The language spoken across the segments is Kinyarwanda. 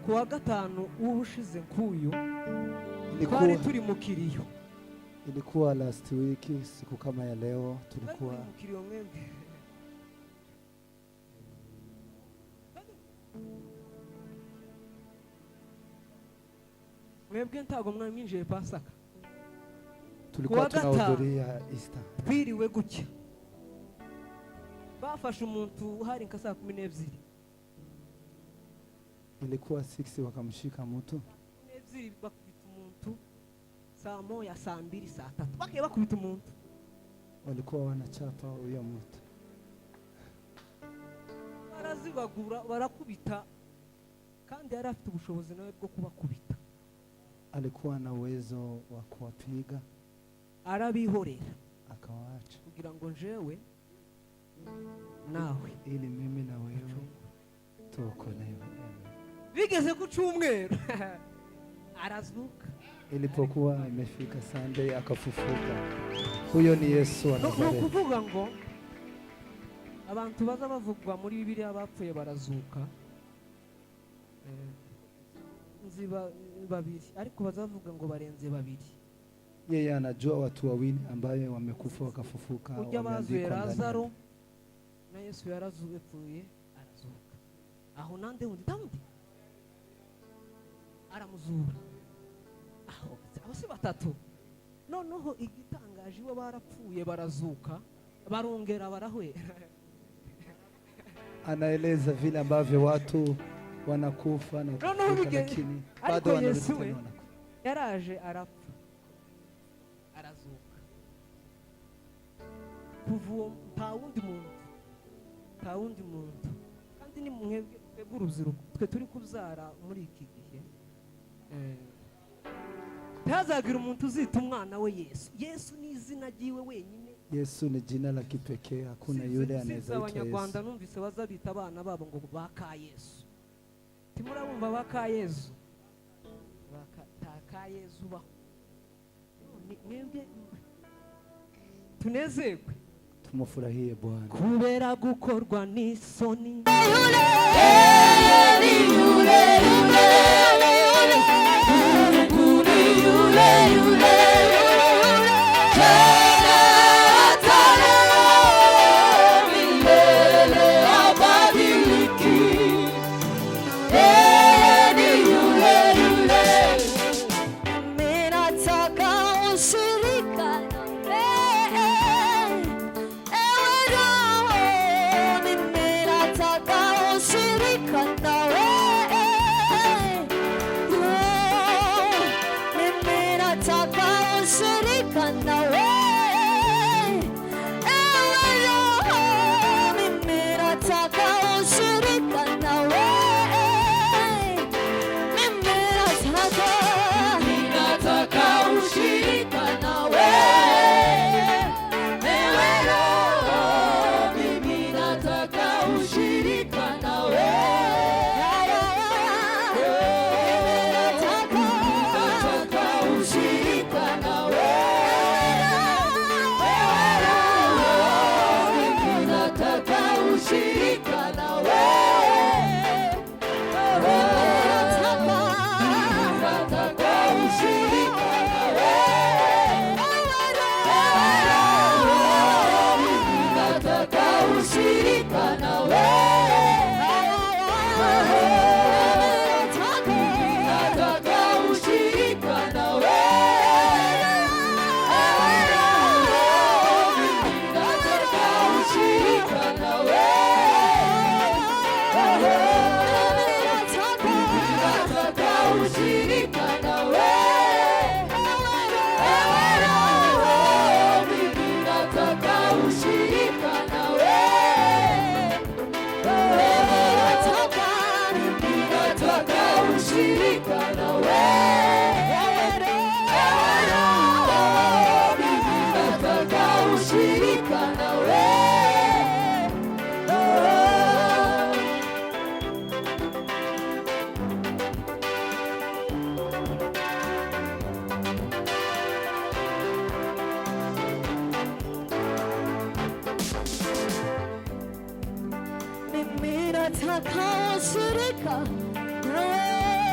kuwa gatanu w'ubushize nkuyu twari turi mu kiriyo. Ilikuwa last week siku kama ya leo tulikuwa mu kiriyo mwembe. Mwebwe ntago mwinjiye Pasaka. Tulikuwa tunahudhuria Easter. Twiriwe gutya. Bafashe umuntu hari nka saa 12. Ilikuwa 6 wakamshika mtu. 12 bakubita umuntu. Saa moja, saa 2, saa 3. Bakiye bakubita umuntu. Walikuwa wanachapa huyo mtu. Barazibagura barakubita kandi yari afite ubushobozi nawe bwo kubakubita. Alikuwa na uwezo wa kuwapiga. Arabihorera akawaacha kugira ngo njewe nawe ili mimi na wewe tuokolewe. Bigeze ku cyumweru arazuka. Ilipokuwa imefika Sunday akafufuka. Huyo ni Yesu wa Nazareti. No kuvuga ngo abantu baza bavugwa muri Bibiliya bapfuye barazuka. Nziba babiri ariko bazavuga ngo barenze babiri. Yeye anajua watu wawili ambaye wamekufa wakafufuka. Ujya bazuye Lazaro na Yesu yarazuwe pfuye arazuka. Aho nande undi Dawudi aramuzura. Aho abasi batatu. Noneho igitangaje bo barapfuye barazuka barongera barahwera. Anaeleza vile ambavyo watu wanakufa na kufufuka lakini bado wanarudi. Yaraje arapfa arazuka. Kuvuo nta wundi muntu kandi ni mwebwe urubyiruko twe turi kubyara muri iki gihe. Ntazagira umuntu uzita umwana we Yesu. Yesu ni izina ryiwe wenyine. Yesu ni jina la kipekee, hakuna yule anaweza kuitwa Yesu. Abanyarwanda numvise bazabita abana babo ngo baka Yesu. Timurabumva baka Yesu. Baka Yesu ba. Mwebwe tunezerwe tumufurahie Bwana kubera gukorwa n'isoni. Nataka ushirika nawe.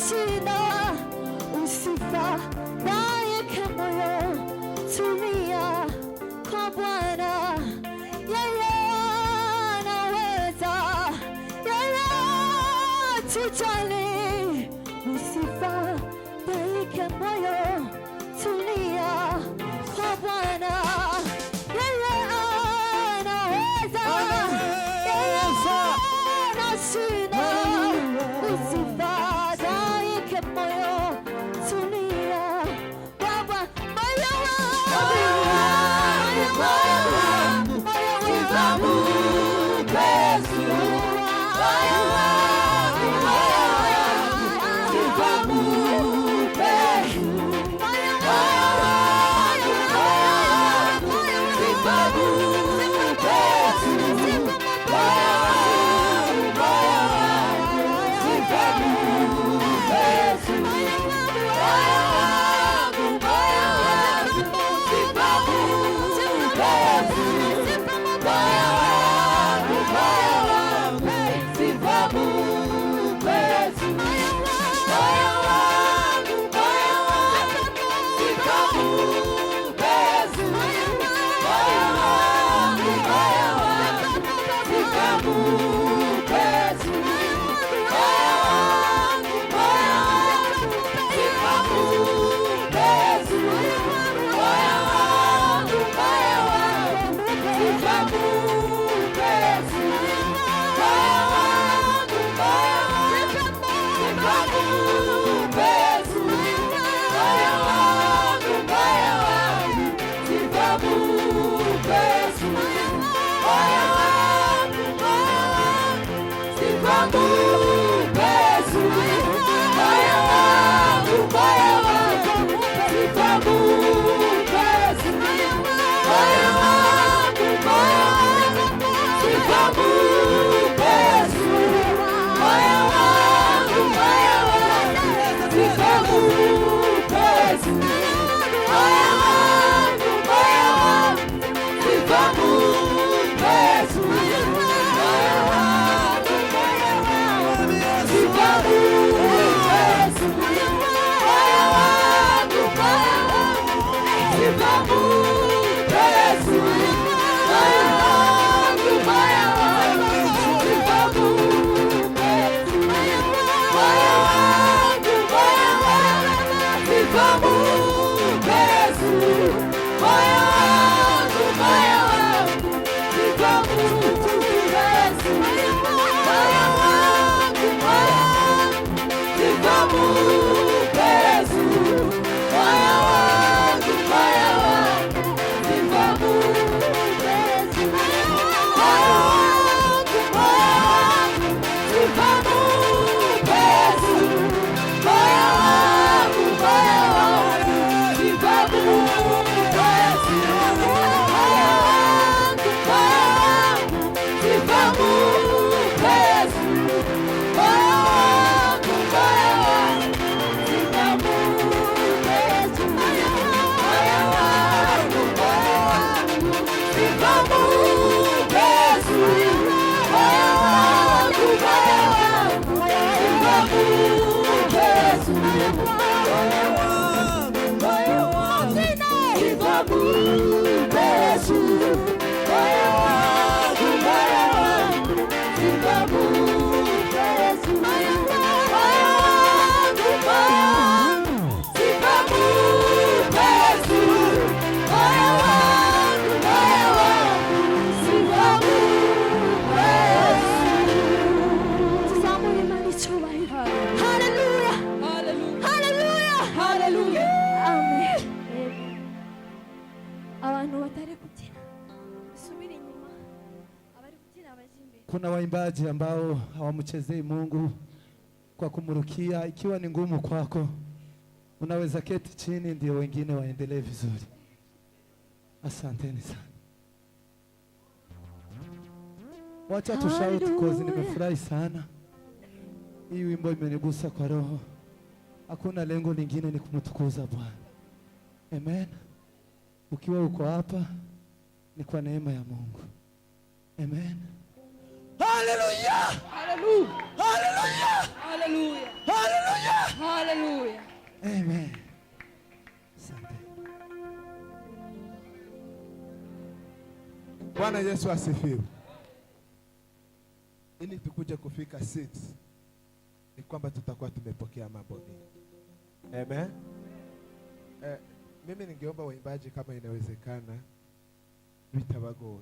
shida, usifadhaike moyo, tulia kwa Bwana. Yeye anaweza, yeye atujali, usifadhaike moyo, tulia kwa Bwana. Yeye anaweza, yeye ana shida, usifadhaike moyo, tulia kwa Bwana. Moyo wangu, moyo wangu, Yesu, moyo wangu, Kuna waimbaji ambao hawamchezei Mungu kwa kumrukia. Ikiwa ni ngumu kwako, unaweza keti chini ndio wengine waendelee vizuri. Asanteni sana. Wacha tu shout cause nimefurahi sana. Hii wimbo imenigusa kwa roho. Hakuna lengo lingine, ni kumtukuza Bwana. Amen. Ukiwa uko hapa ni kwa neema ya Mungu. Amen. Hallelujah! Hallelujah! Hallelujah! Hallelujah! Hallelujah! Amen. Asante. Bwana Yesu asifiwe. Ili tukuje kufika 6 ni kwamba tutakuwa tumepokea mambo mengi. Amen. Mimi ningeomba waimbaji kama inawezekana bitabagoye.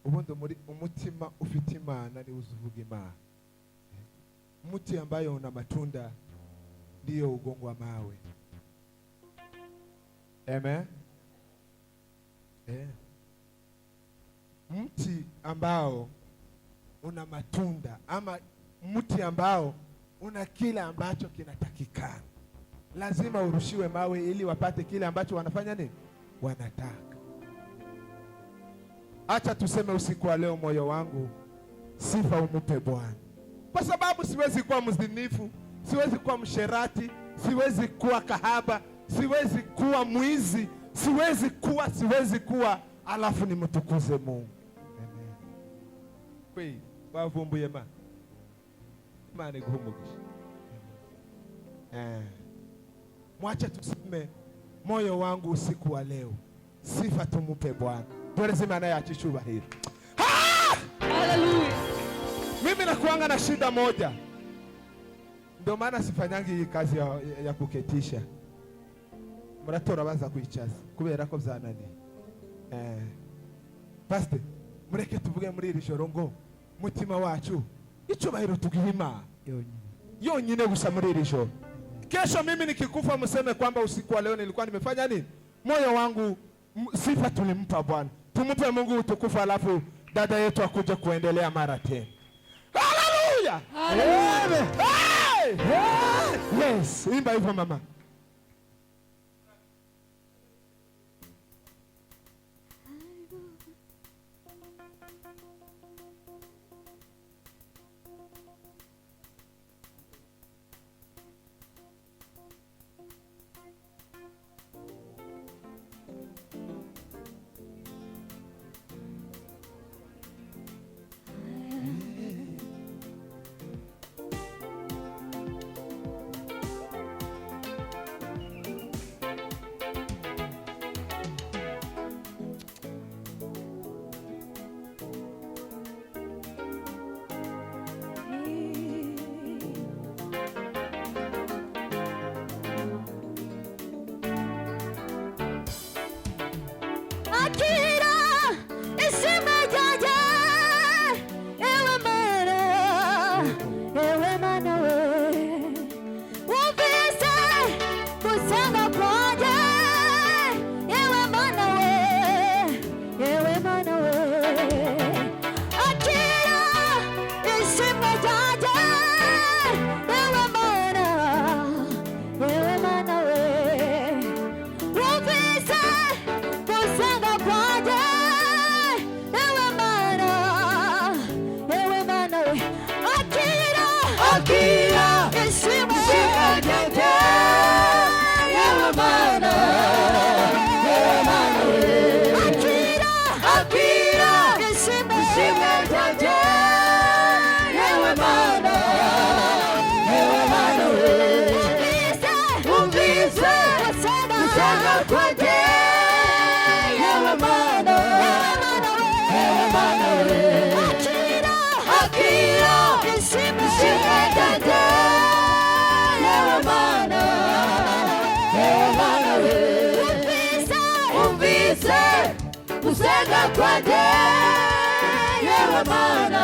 Ubundi muri umutima ufite Imana ni uzuvuga Imana. Mti ambayo una matunda ndio ugongwa mawe. Amen. Mti ambao una matunda ama mti ambao una kile ambacho kinatakikana lazima urushiwe mawe ili wapate kile ambacho wanafanya nini? Wanataka. Acha tuseme usiku wa leo, moyo wangu sifa umupe Bwana, kwa sababu siwezi kuwa mzinifu, siwezi kuwa msherati, siwezi kuwa kahaba, siwezi kuwa mwizi, siwezi kuwa alafu nimtukuze Mungu. Amen. Kweli bavumbuye ma Imana iguhumugisha. Mwacha tuseme moyo wangu usiku wa leo sifa tumupe Bwana. Tueleze maana ya chichubahiro. Hallelujah. Mimi nakuanga na shida moja, ndio maana sifanyangi hii kazi ya kuketisha. Muratora baza kuichaza kubera ko byanani. Pastor, mureke tuvuge muri iri joro ngo mutima wacu icyubahiro tugihima yonyine gusa muri iri joro. Kesho mimi nikikufa mseme kwamba usiku wa leo nilikuwa nimefanya nini? Moyo wangu sifa tulimpa Bwana. Tumupe Mungu utukufu, alafu dada yetu akuje kuendelea mara tena. Hallelujah! Amen. Hey! Yes, imba hivyo mama. Usega kwa de yewe mana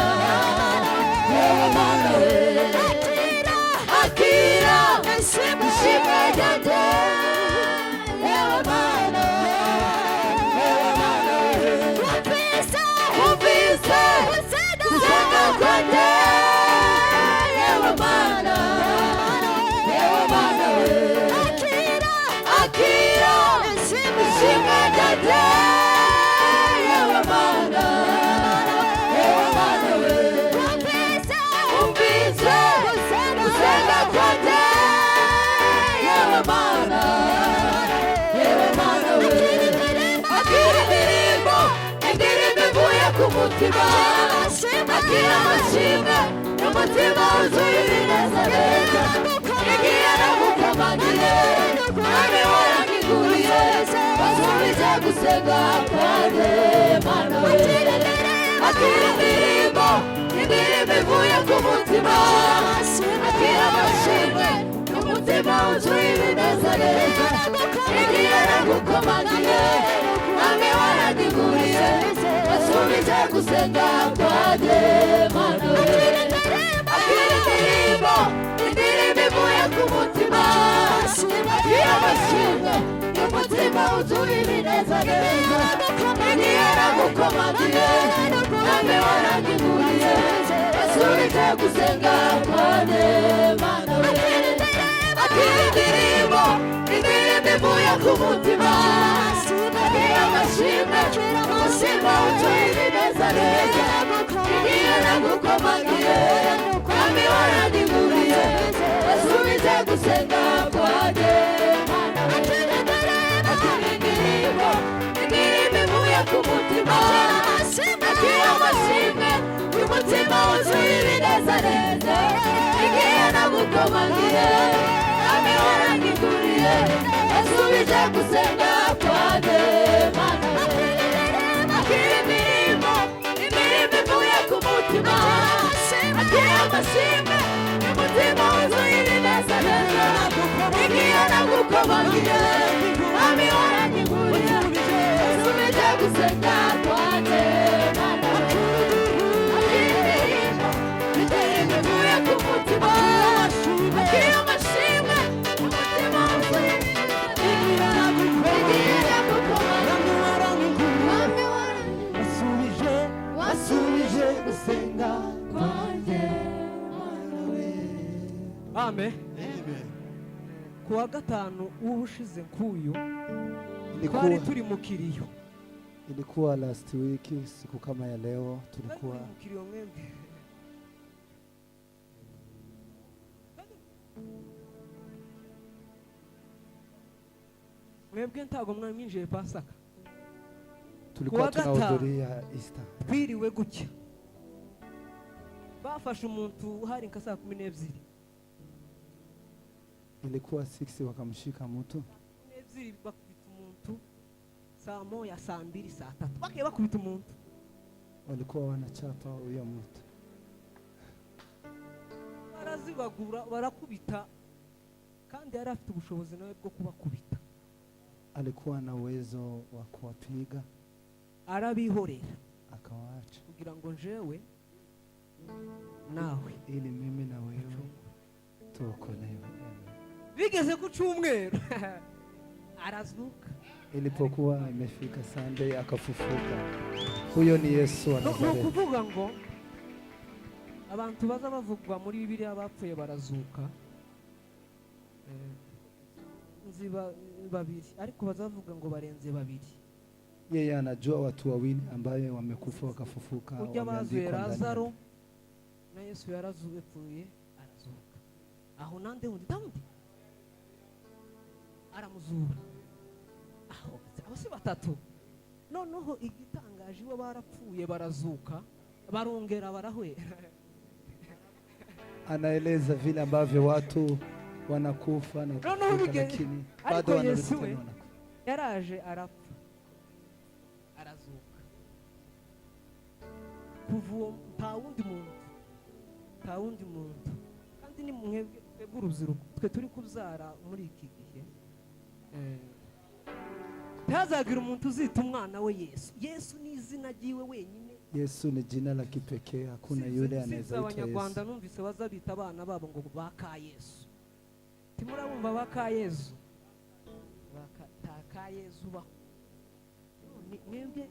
akira shime de yewe mana upisa usega kwa de yewe mana akira shime de akira mashime n'umutima wuzuye ibinezaneza igiye no gukomanga waranyiguriye mwami waranyiguriye wasubije gusenga kwanjye mana we akira indirimbo indirimbo ivuye ku mutima akira amashimwe umutima wuzuye ibinezaneza igihe nagukomagiye mwami waranyiguriye wasubije gusenga kwanjye mana we akira indirimbo indirimbo ivuye ku mutima akira amashimwe umutima wuzuye ibinezaneza igihe nagukomagiye mwami waranyiguriye wasubije gusenga kwanjye mana we akira indirimbo indirimbo ivuye ku mutima akira amashimwe umutima wuzuye ibinezaneza igihe nagukomagiye mwami waranyiguriye wasubije gusenga kwanjye mana we akira indirimbo indirimbo ivuye ku mutima akira amashimwe umutima wuzuye ibinezaneza igihe nagukomagiye mwami waranyiguriye wasubije gusenga kwanjye mana we akira indirimbo indirimbo ivuye ku mutima akira amashimwe umutima wuzuye ibinezaneza igihe nagukomagiye mwami waranyiguriye wasubije gusenga kwanjye mana we Amen. Kuwa gatanu w'ubushize nk'uyu twari turi mu kiriyo. Ilikuwa last week siku kama ya leo tulikuwa mu kiriyo mwembi. Mwebwe ntago mwinjiye Pasaka. tulikuwa tunahudhuria Easter. Twiriwe gutya. Bafashe umuntu hari nka saa 12. Ilikuwa 6 wakamshika mtu. 12 bakubita umuntu saa moya saa 2 saa 3. Bakiye bakubita umuntu. Walikuwa wanachapa huyo mtu. Barazibagura barakubita kandi yari afite ubushobozi nawe bwo kubakubita. Alikuwa na uwezo wa kuwapiga. Arabihorera Akawaacha kugira ngo njewe nawe ili mimi na wewe tuokolewe. Bigeze ku cyumweru arazuka. Ilipokuwa imefika Sunday akafufuka. Huyo ni Yesu wa Nazareti. No kuvuga ngo abantu baza bavugwa muri Bibiliya bapfuye barazuka. Nziba babiri ariko bazavuga ngo barenze babiri. Yeye anajua watu wawili ambaye wamekufa wakafufuka. Ujya bazuye Lazaro na Yesu yarazupfuye arazuka. Aho nande undi Dawudi aramuzura. Aho abasi batatu. Noneho igitangaje bo barapfuye barazuka barongera barahwera. Anaeleza vile ambavyo watu wanakufa na lakini bado wanarudi. Yaraje arapfa arazuka. Kuvuo nta wundi muntu kandi ni mwebwe urubyiruko twe turi kubyara muri iki gihe. Ntazagira umuntu uzita umwana we Yesu. Yesu ni izina ryiwe wenyine. Yesu ni jina la kipekee, hakuna yule anaweza kuitwa Yesu. Abanyarwanda numvise bazabita abana babo ngo baka Yesu. Timurabumva baka Yesu. Baka Yesu ba. Mwebwe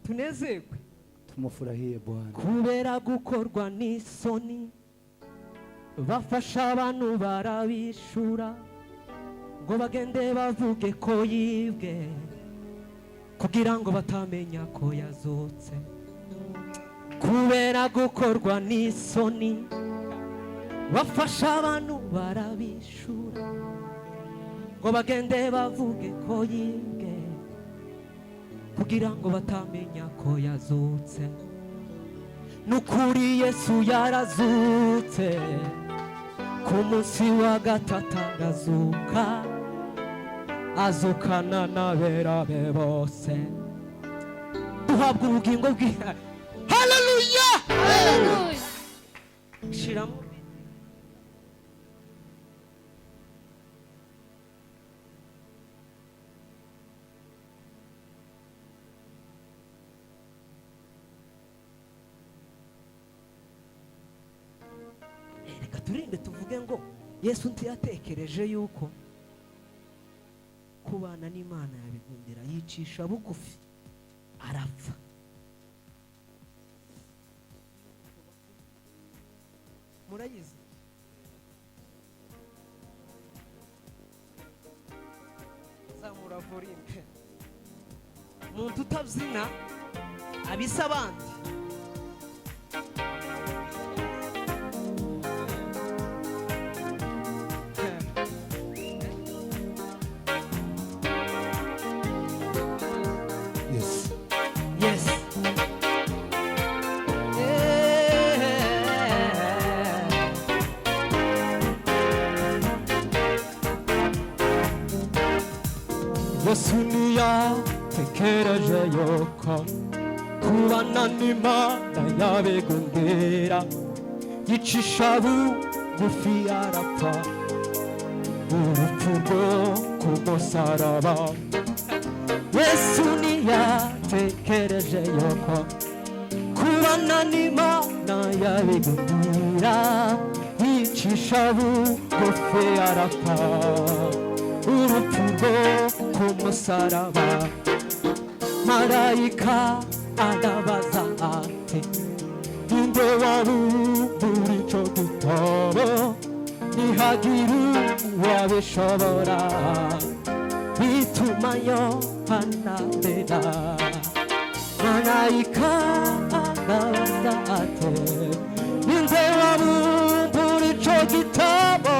tunezerwe. Tumufurahie Bwana. Kubera gukorwa n'isoni bafasha abantu barabishura ngo bagende bavuge ko yibwe kugira ngo batamenya ko yazutse. Kubera gukorwa n'isoni bafasha abantu barabishura ngo bagende bavuge ko yibwe kugira ngo batamenya ko yazutse. Nukuri Yesu yarazutse ku munsi wa gatatu arazuka, azukana n'abera be bose, duhabwa ubugingo bw'ihari. Haleluya, Haleluya. shiramo reka turinde tuvuge ngo Yesu ntiyatekereje yuko kubana n'Imana yabigundira, yicisha bugufi arapfa. Murayizi zamura vorime, muntu utabyina abisa abandi. Yes. Yes. Yesu ntiyatekereje yuko kubana n'Imana yabigundira, yicisha bugufi arapfa, urupfu rwo ku musaraba. Yesu ntiyatekereje yuko kubana n'Imana yabigundira, yicisha bugufi arapfa, urupfu rwo ku musaraba. Marayika arabaza ati, ninde wabumbura ico gitabo? Ntihagira uwabishobora, bituma Yohana abera. Marayika arabaza ati, ninde wabumbura ico gitabo?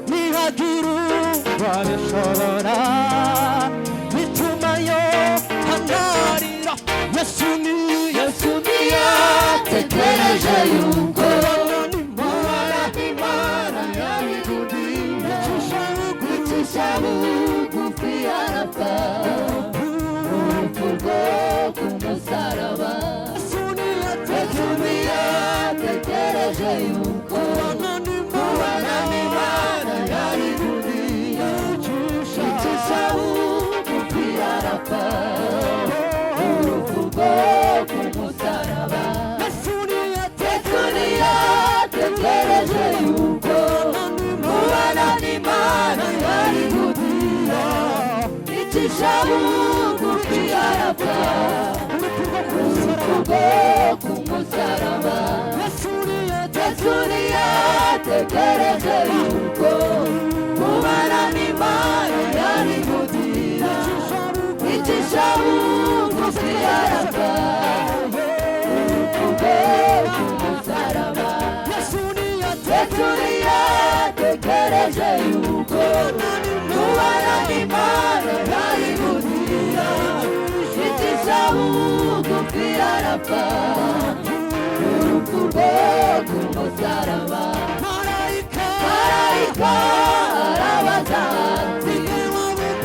Ntihagira uwabishobora, bituma Yohana arira. Yesu ntiyatekereje yuko kubana n'Imana yabigundira, yicisha bugufi arapfa, urupfu rwo ku musaraba. Yesu ntiyatekereje yuko kubana n'Imana yabigundira, yicisha bugufi arapfa, urupfu rwo ku musaraba. Yesu ntiyatekereje yuko kubana n'Imana yabigundira, yicisha bugufi arapfa, urupfu rwo ku musaraba. Yesu ntiyatekereje yuko kubana n'Imana yabigundira, yicisha bugufi arapfa, urupfu rwo ku musaraba. Yesu ntiyatekereje yuko kubana n'Imana yabigundira, yicisha bugufi arapfa, urupfu rwo ku musaraba. Marayika arabaza ati,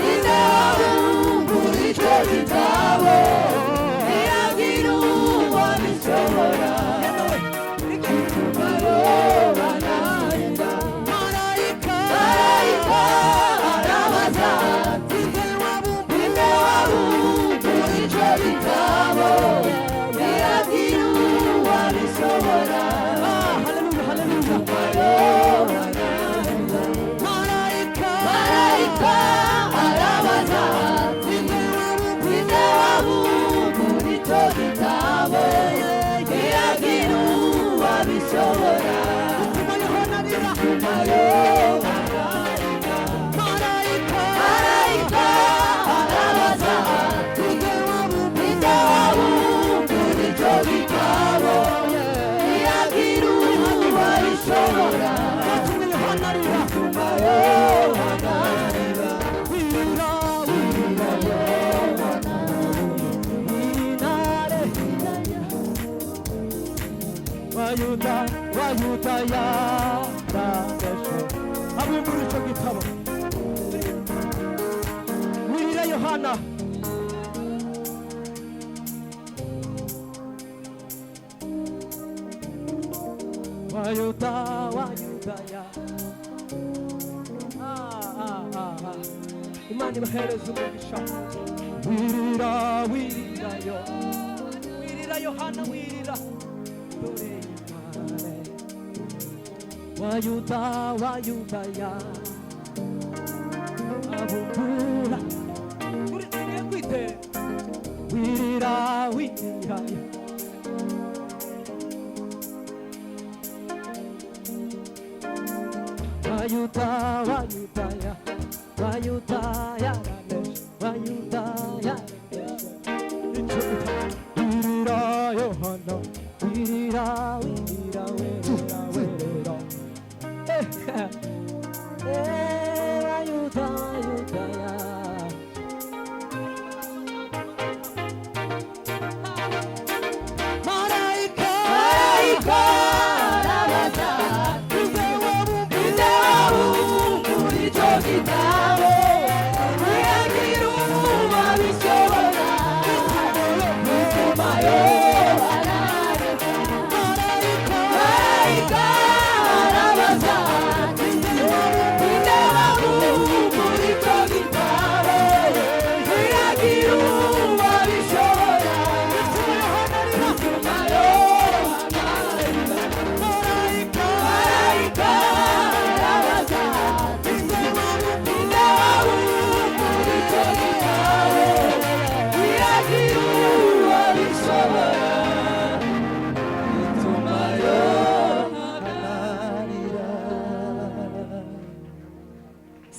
ninde wabumbura ico gitabo? Ntihagira uwabishobora, bituma Yohana arira. Marayika arabaza ati, ninde wabumbura ico gitabo? Ntihagira uwabishobora, bituma Yohana arira. Marayika arabaza ati, ninde wabumbura ico gitabo? Ntihagira uwabishobora, bituma Yohana arira. Marayika arabaza ati, ninde wabumbura ico gitabo? Ntihagira uwabishobora, bituma Yohana arira. wayuda wayuda yaraneshe abumbura icyo gitabo wirira Yohana wayuda wayuda ya Imana ibahereza umugisha wirira wirira yo wirira Yohana wirira dore Imana wayuda wayuda ya abumbura uri tugiye kwite wirira wirira yo wayuda wayuda ya wayuda ya